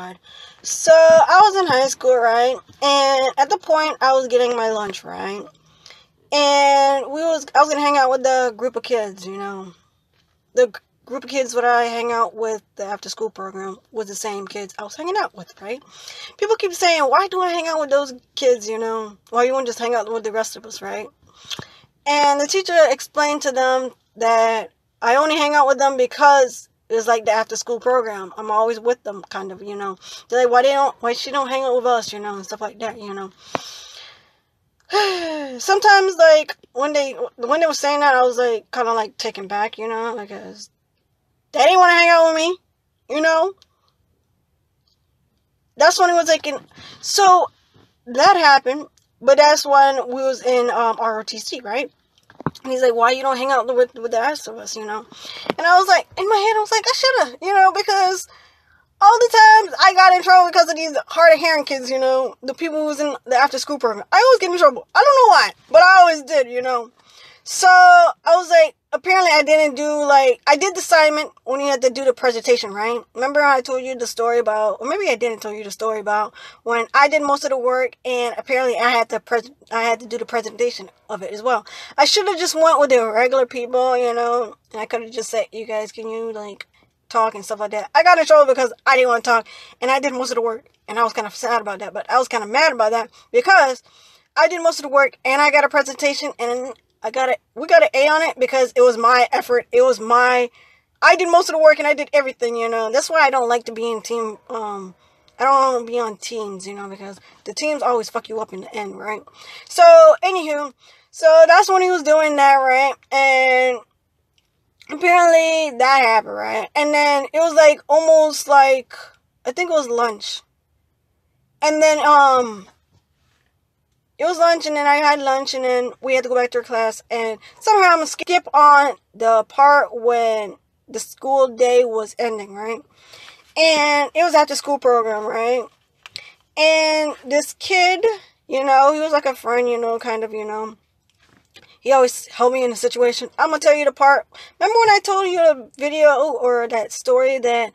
God. So I was in high school, right? And at the point I was getting my lunch, right? And I was gonna hang out with the group of kids, The group of kids that I hang out with, the after school program, was the same kids I was hanging out with, right? People keep saying, why do I hang out with those kids, Why you won't just hang out with the rest of us, right? And the teacher explained to them that I only hang out with them because it's like the after school program. I'm always with them, kind of, They're like, why she don't hang out with us, and stuff like that, Sometimes, like, when they were saying that, I was, like, kind of, like, taken back, because they didn't want to hang out with me, That's when it was, like, so, that happened, but that's when we was in, ROTC, right? And he's like, why you don't hang out with the rest of us, And I was like, in my head, I was like, I should've, because all the times I got in trouble because of these hard of hearing kids, the people who was in the after school program. I always get in trouble. I don't know why, but I always did, So I was like, apparently I did the assignment when you had to do the presentation, right? Remember I told you the story about, or maybe I didn't tell you the story about when I did most of the work and apparently I had to do the presentation of it as well. I should have just went with the regular people, and I could have just said, you guys, can you talk and stuff like that. I got in trouble because I didn't want to talk and I did most of the work, and I was kind of sad about that, but I was kind of mad about that because I did most of the work and I got a presentation and we got an A on it because it was my effort. I did most of the work and I did everything, That's why I don't like to be in team, I don't want to be on teams, because the teams always fuck you up in the end, right? So, anywho, so that's when he was doing that, right? And apparently that happened, right? And then it was like almost like, I think it was lunch. And then, it was lunch, and then I had lunch, and then we had to go back to our class, and somehow I'm gonna skip on the part when the school day was ending, right? And it was after school program, right? And this kid, he was like a friend, kind of, he always helped me in a situation. I'm gonna tell you the part. Remember when I told you the video or that story that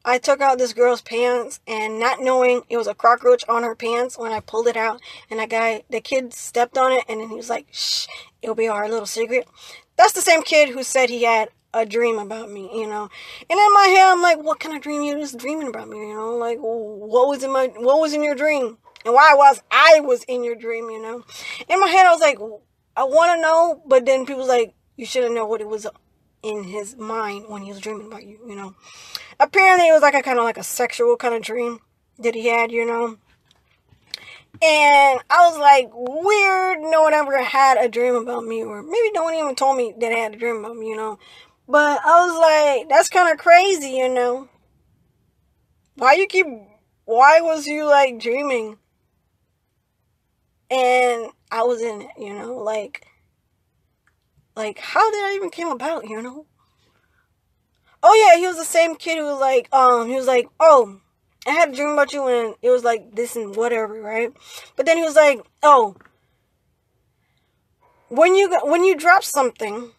I took out this girl's pants and not knowing it was a cockroach on her pants when I pulled it out, and the kid stepped on it, and then he was like, shh, it'll be our little secret. That's the same kid who said he had a dream about me, And in my head, I'm like, what kind of dream you was dreaming about me, Like, what was in your dream? And why I was in your dream, In my head, I was like, I want to know, but then people was like, you shouldn't know what it was in his mind when he was dreaming about you, Apparently, it was like a kind of like a sexual kind of dream that he had, And I was like, weird, no one ever had a dream about me, or maybe no one even told me that I had a dream about me, But I was like, that's kind of crazy, Why was you like dreaming? And I was in it, like, how did I even came about, Oh yeah, he was the same kid who was like, he was like, oh, I had a dream about you, and it was like this and whatever, right? But then he was like, oh, when you drop something,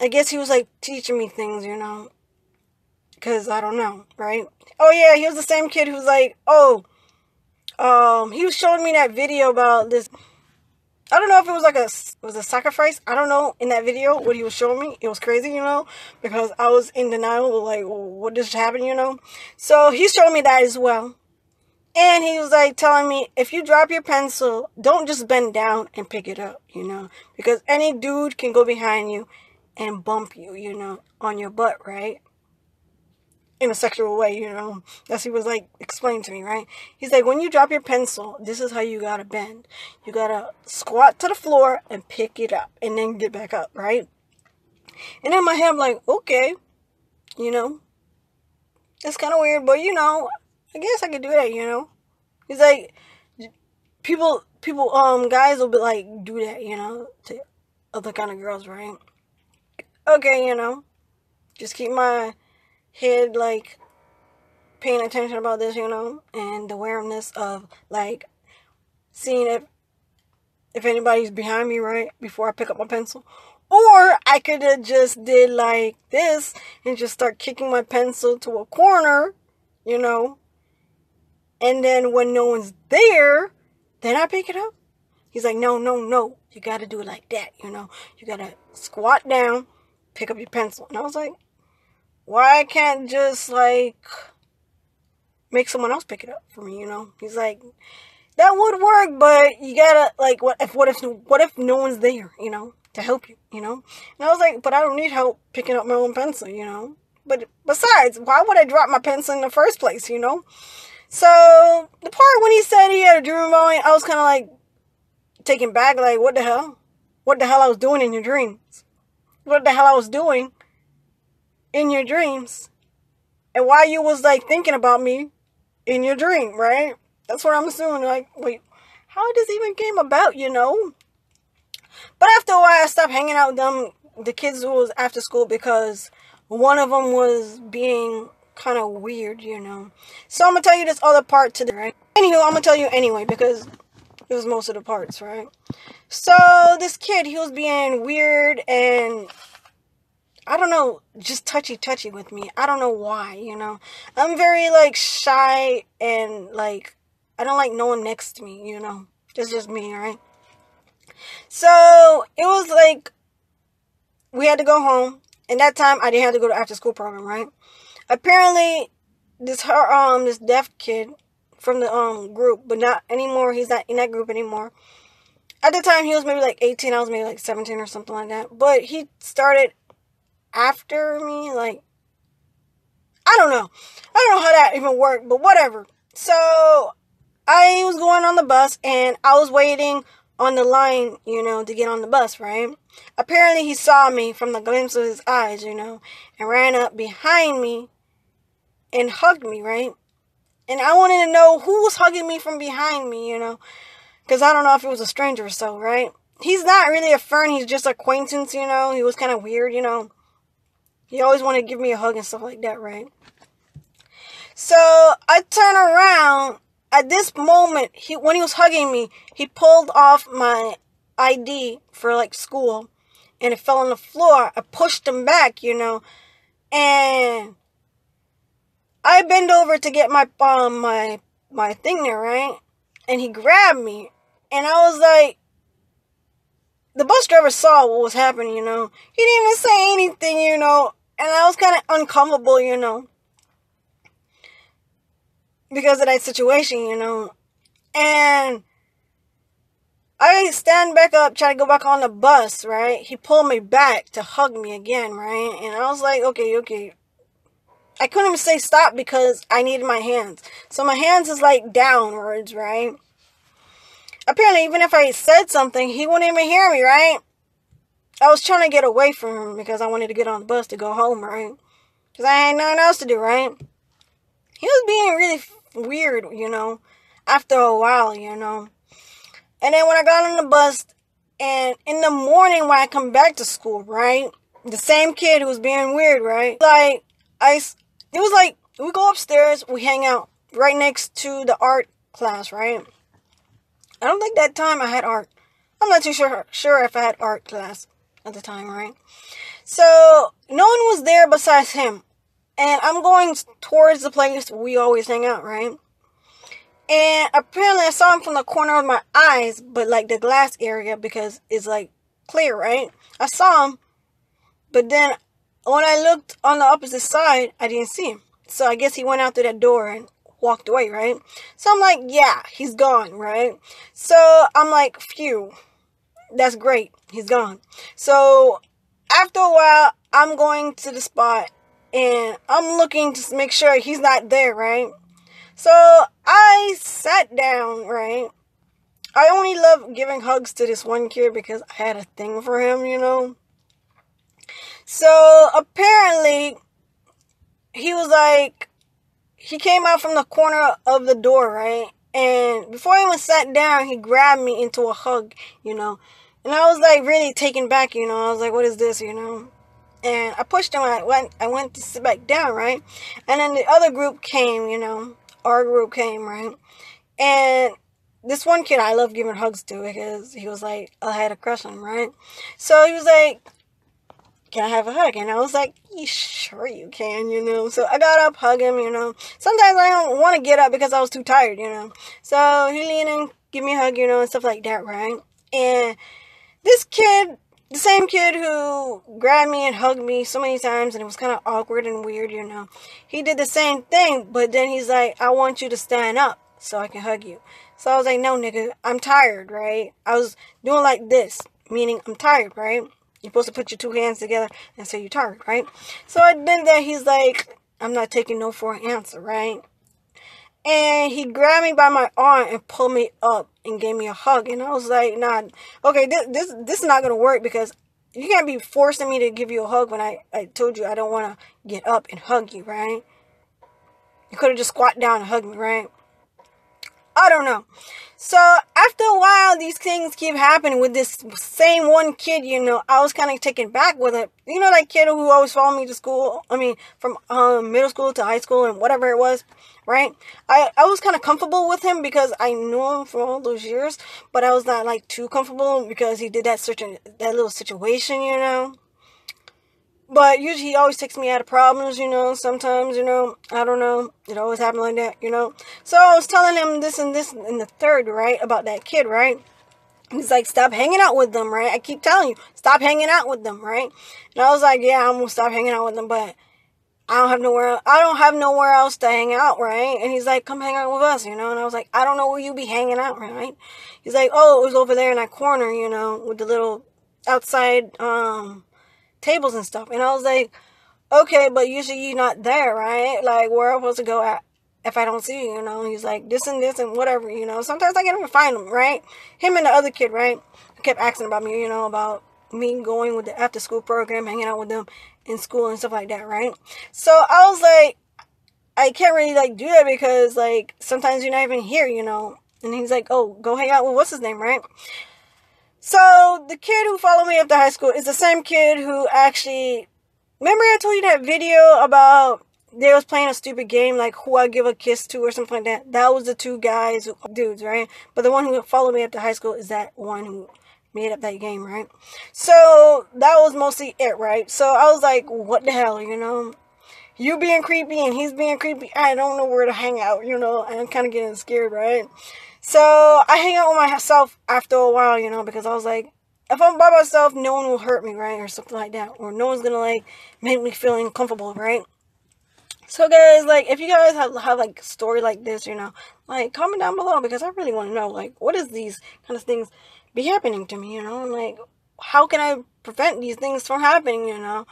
I guess he was like teaching me things, because I don't know, right? Oh yeah, he was the same kid who was like, oh, he was showing me that video about this. I don't know if it was a sacrifice. I don't know. In that video, what he was showing me, it was crazy, because I was in denial, like, what just happened, So he showed me that as well. And he was like telling me, if you drop your pencil, don't just bend down and pick it up, because any dude can go behind you and bump you, on your butt, right? In a sexual way, That's he was like explaining to me, right? He's like, when you drop your pencil, this is how you gotta bend. You gotta squat to the floor and pick it up and then get back up, right? And in my head, I'm like, okay, it's kind of weird, but I guess I could do that, He's like, people, guys will be like, do that, to other kind of girls, right? Okay, just keep my head, like, paying attention about this, and the awareness of, like, seeing if anybody's behind me, right, before I pick up my pencil. Or I could have just did like this and just start kicking my pencil to a corner, And then when no one's there, then I pick it up. He's like, no, no, no. You got to do it like that, you know. You got to squat down, pick up your pencil. And I was like, why can't just, like, make someone else pick it up for me, you know? He's like, that would work, but you gotta, like, what if no one's there, you know, to help you, you know? And I was like, but I don't need help picking up my own pencil, you know? But besides, why would I drop my pencil in the first place, you know? So, the part when he said he had a dream about me, I was kind of like, taken back, like, what the hell? What the hell I was doing in your dreams? What the hell I was doing in your dreams? And why you was, like, thinking about me in your dream, right? That's what I'm assuming. Like, wait, how this even came about, you know? But after a while, I stopped hanging out with them, the kids who was after school, because one of them was being kind of weird, you know? So I'm going to tell you this other part today, right? Anywho, I'm going to tell you anyway, because it was most of the parts, right? So this kid, he was being weird and, I don't know, just touchy with me. I don't know why, you know? I'm very, like, shy and, like, I don't like no one next to me, you know? It's just me, right? So, it was like, we had to go home. And that time, I didn't have to go to after school program, right? Apparently, this deaf kid from the group, but not anymore. He's not in that group anymore. At the time, he was maybe like 18. I was maybe like 17 or something like that. But he started after me, like, I don't know. I don't know how that even worked, but whatever. So, I was going on the bus, and I was waiting on the line, you know, to get on the bus, right? Apparently, he saw me from the glimpse of his eyes, you know, and ran up behind me and hugged me, right? And I wanted to know who was hugging me from behind me, you know, because I don't know if it was a stranger or so, right? He's not really a friend. He's just an acquaintance, you know. He was kind of weird, you know. He always wanted to give me a hug and stuff like that, right? So I turn around. At this moment, when he was hugging me, he pulled off my ID for, like, school, and it fell on the floor. I pushed him back, you know, and I bend over to get my my thing there, right? And he grabbed me, and I was like, the bus driver saw what was happening, you know. He didn't even say anything, you know, and I was kind of uncomfortable, you know, because of that situation, you know. And I stand back up, try to go back on the bus, right? He pulled me back to hug me again, right? And I was like, okay. I couldn't even say stop because I needed my hands. So my hands is like downwards, right? Apparently, even if I said something, he wouldn't even hear me, right? I was trying to get away from him because I wanted to get on the bus to go home, right? Because I had nothing else to do, right? He was being really weird, you know, after a while, you know. And then when I got on the bus, and in the morning when I come back to school, right, the same kid who was being weird, right, like, it was like, we go upstairs, we hang out right next to the art class, right? I don't think that time I had art. I'm not too sure if I had art class at the time, right? So, no one was there besides him. And I'm going towards the place we always hang out, right? And apparently I saw him from the corner of my eyes, but like the glass area because it's like clear, right? I saw him, but then when I looked on the opposite side, I didn't see him. So I guess he went out through that door and walked away, right? So I'm like, yeah, he's gone, right? So I'm like, phew, that's great. He's gone. So after a while, I'm going to the spot and I'm looking to make sure he's not there, right? So I sat down, right? I only love giving hugs to this one kid because I had a thing for him, you know? So apparently, he was like, he came out from the corner of the door, right? And before he even sat down, he grabbed me into a hug, you know? And I was like really taken back, you know? I was like, what is this, you know? And I pushed him, I went to sit back down, right? And then the other group came, you know? Our group came, right? And this one kid I love giving hugs to because he was like, I had a crush on him, right? So he was like, can I have a hug? And I was like, sure you can, you know. So I got up, hug him, you know. Sometimes I don't want to get up because I was too tired, you know. So he leaned in, give me a hug, you know, and stuff like that, right? And this kid, the same kid who grabbed me and hugged me so many times, and it was kind of awkward and weird, you know. He did the same thing, but then he's like, I want you to stand up so I can hug you. So I was like, no, nigga, I'm tired, right? I was doing like this, meaning I'm tired, right? You're supposed to put your two hands together and say you're tired, right? So I did that. He's like, I'm not taking no for an answer, right? And he grabbed me by my arm and pulled me up and gave me a hug. And I was like, nah, okay, this is not going to work, because you can't be forcing me to give you a hug when I told you I don't want to get up and hug you, right? You could have just squat down and hugged me, right? I don't know. So after a while, these things keep happening with this same one kid, you know. I was kind of taken back with it. You know, that kid who always followed me to school? I mean, from middle school to high school and whatever it was, right? I was kind of comfortable with him because I knew him for all those years, but I was not like too comfortable because he did that little situation, you know. But usually he always takes me out of problems, you know. Sometimes, you know, I don't know. It always happens like that, you know. So I was telling him this and this in the third, right, about that kid, right? He's like, stop hanging out with them, right? I keep telling you, stop hanging out with them, right? And I was like, yeah, I'm going to stop hanging out with them, but I don't have nowhere else to hang out, right? And he's like, come hang out with us, you know? And I was like, I don't know where you be hanging out, right? He's like, oh, it was over there in that corner, you know, with the little outside, tables and stuff. And I was like, okay, but usually you're not there, right? Like, where am I supposed to go at if I don't see you, you know? And he's like, this and whatever, you know. Sometimes I can't even find him, right? Him and the other kid, right? Kept asking about me, you know, about me going with the after school program, hanging out with them in school and stuff like that, right? So I was like, I can't really like do that because like sometimes you're not even here, you know. And he's like, oh, go hang out with what's his name, right? So the kid who followed me up to high school is the same kid who actually, remember I told you that video about they was playing a stupid game like who I give a kiss to or something like that. That was the two dudes, right? But the one who followed me up to high school is that one who made up that game, right? So that was mostly it, right? So I was like, what the hell, you know? You being creepy and he's being creepy. I don't know where to hang out, you know? And I'm kind of getting scared, right? So I hang out with myself after a while, you know, because I was like, if I'm by myself, no one will hurt me, right? Or something like that. Or no one's going to, like, make me feel uncomfortable, right? So, guys, like, if you guys have like, a story like this, you know, like, comment down below because I really want to know, like, what is these kind of things be happening to me, you know? And, like, how can I prevent these things from happening, you know?